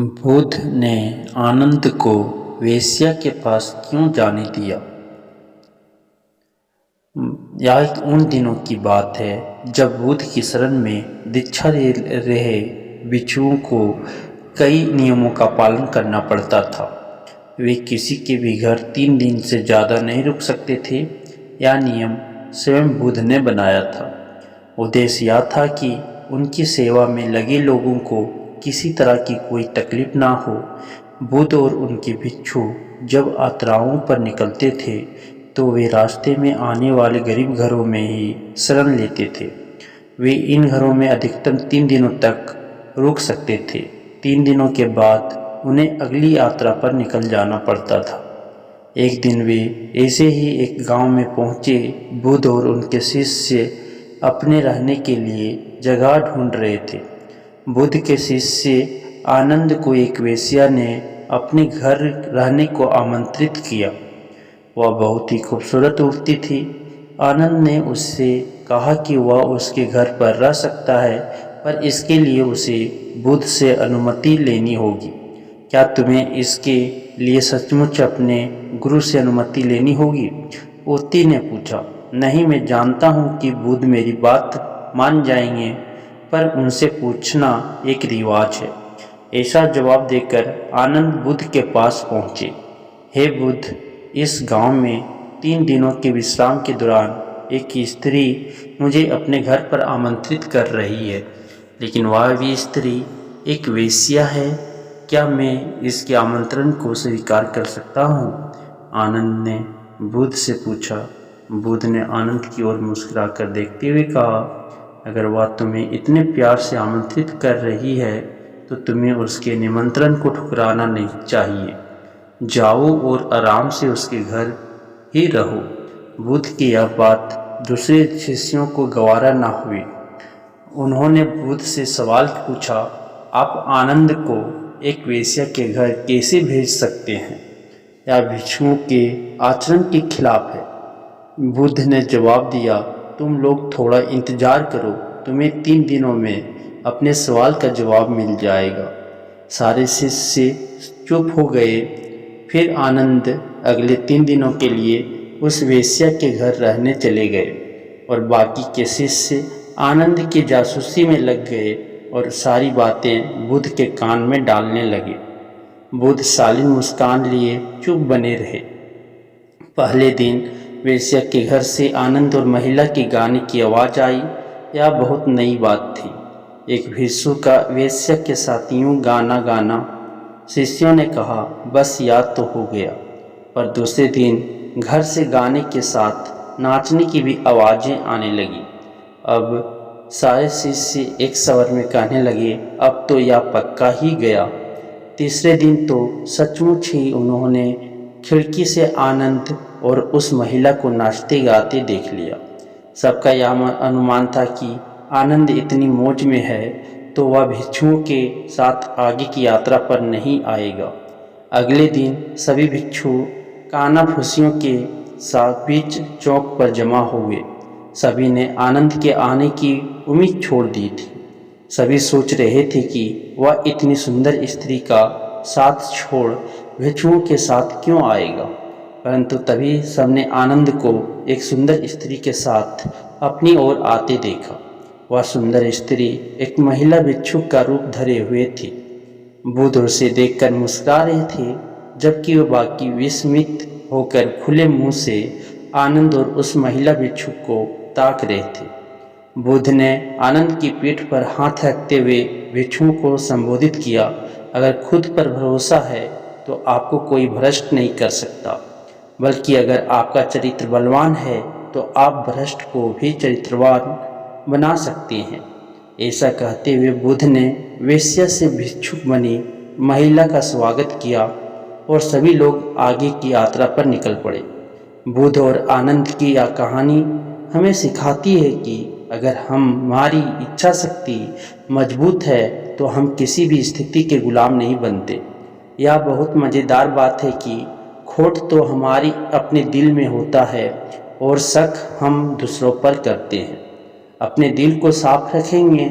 बुध ने आनंद को वेश्या के पास क्यों जाने दिया। यह उन दिनों की बात है जब बुध की शरण में दीक्षा ले रहे भिक्षुओं को कई नियमों का पालन करना पड़ता था। वे किसी के भी घर 3 दिन से ज़्यादा नहीं रुक सकते थे। यह नियम स्वयं बुध ने बनाया था। उद्देश्य यह था कि उनकी सेवा में लगे लोगों को किसी तरह की कोई तकलीफ ना हो। बुध और उनके भिक्षु जब यात्राओं पर निकलते थे तो वे रास्ते में आने वाले गरीब घरों में ही शरण लेते थे। वे इन घरों में अधिकतम 3 दिनों तक रुक सकते थे। 3 दिनों के बाद उन्हें अगली यात्रा पर निकल जाना पड़ता था। एक दिन वे ऐसे ही एक गांव में पहुंचे। बुध और उनके शिष्य अपने रहने के लिए जगह ढूंढ रहे थे। बुध के शिष्य आनंद को एक वेश्या ने अपने घर रहने को आमंत्रित किया। वह बहुत ही खूबसूरत उठती थी। आनंद ने उससे कहा कि वह उसके घर पर रह सकता है, पर इसके लिए उसे बुध से अनुमति लेनी होगी। क्या तुम्हें इसके लिए सचमुच अपने गुरु से अनुमति लेनी होगी? उती ने पूछा। नहीं, मैं जानता हूँ कि बुध मेरी बात मान जाएंगे, पर उनसे पूछना एक रिवाज है। ऐसा जवाब देकर आनंद बुध के पास पहुँचे। हे बुध, इस गांव में 3 दिनों के विश्राम के दौरान एक स्त्री मुझे अपने घर पर आमंत्रित कर रही है, लेकिन वह भी स्त्री एक वेश्या है। क्या मैं इसके आमंत्रण को स्वीकार कर सकता हूँ? आनंद ने बुध से पूछा। बुध ने आनंद की ओर मुस्कुराकर देखते हुए कहा, अगर वह तुम्हें इतने प्यार से आमंत्रित कर रही है तो तुम्हें उसके निमंत्रण को ठुकराना नहीं चाहिए। जाओ और आराम से उसके घर ही रहो। बुध की यह बात दूसरे शिष्यों को गवारा न हुई। उन्होंने बुध से सवाल पूछा, आप आनंद को एक वेश्या के घर कैसे भेज सकते हैं? यह भिक्षुओं के आचरण के खिलाफ है। बुध ने जवाब दिया, तुम लोग थोड़ा इंतजार करो, तुम्हें 3 दिनों में अपने सवाल का जवाब मिल जाएगा। सारे शिष्य चुप हो गए। फिर आनंद अगले 3 दिनों के लिए उस वेश्या के घर रहने चले गए और बाकी के शिष्य आनंद की जासूसी में लग गए और सारी बातें बुध के कान में डालने लगे। बुध शालीन मुस्कान लिए चुप बने रहे। पहले दिन वेश्या के घर से आनंद और महिला के गाने की आवाज़ आई। यह बहुत नई बात थी। एक भिक्षु का वेश्या के साथ यूं गाना गाना। शिष्यों ने कहा, बस याद तो हो गया। पर दूसरे दिन घर से गाने के साथ नाचने की भी आवाज़ें आने लगी। अब सारे शिष्य एक स्वर में कहने लगे, अब तो यह पक्का ही गया। तीसरे दिन तो सचमुच ही उन्होंने खिड़की से आनंद और उस महिला को नाचते गाते देख लिया। सबका यह अनुमान था कि आनंद इतनी मौज में है तो वह भिक्षुओं के साथ आगे की यात्रा पर नहीं आएगा। अगले दिन सभी भिक्षु कानाफूसियों के साथ बीच चौक पर जमा हुए। सभी ने आनंद के आने की उम्मीद छोड़ दी थी। सभी सोच रहे थे कि वह इतनी सुंदर स्त्री का साथ छोड़ भिक्षुओं के साथ क्यों आएगा, परंतु तभी सबने आनंद को एक सुंदर स्त्री के साथ अपनी ओर आते देखा। वह सुंदर स्त्री एक महिला भिक्षुक का रूप धरे हुए थी। बुध उसे देखकर मुस्कुरा रहे थे, जबकि वह बाकी विस्मित होकर खुले मुंह से आनंद और उस महिला भिक्षुक को ताक रहे थे। बुध ने आनंद की पीठ पर हाथ रखते हुए भिक्षुओं को संबोधित किया, अगर खुद पर भरोसा है तो आपको कोई भ्रष्ट नहीं कर सकता, बल्कि अगर आपका चरित्र बलवान है तो आप भ्रष्ट को भी चरित्रवान बना सकते हैं। ऐसा कहते हुए बुध ने वेश्या से भिक्षुक बनी महिला का स्वागत किया और सभी लोग आगे की यात्रा पर निकल पड़े। बुध और आनंद की यह कहानी हमें सिखाती है कि अगर हमारी इच्छा शक्ति मजबूत है तो हम किसी भी स्थिति के गुलाम नहीं बनते। यह बहुत मज़ेदार बात है कि खोट तो हमारी अपने दिल में होता है और शक हम दूसरों पर करते हैं। अपने दिल को साफ रखेंगे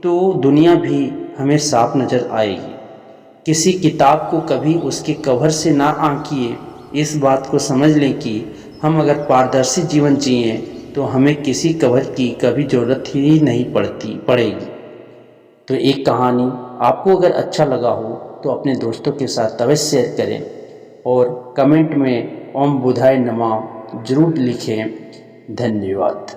तो दुनिया भी हमें साफ नज़र आएगी। किसी किताब को कभी उसके कवर से ना आंकिए। इस बात को समझ लें कि हम अगर पारदर्शी जीवन जिए तो हमें किसी कवर की कभी ज़रूरत ही नहीं पड़ेगी। तो एक कहानी आपको अगर अच्छा लगा हो तो अपने दोस्तों के साथ अवश्य शेयर करें और कमेंट में ओम बुधाय नमः जरूर लिखें। धन्यवाद।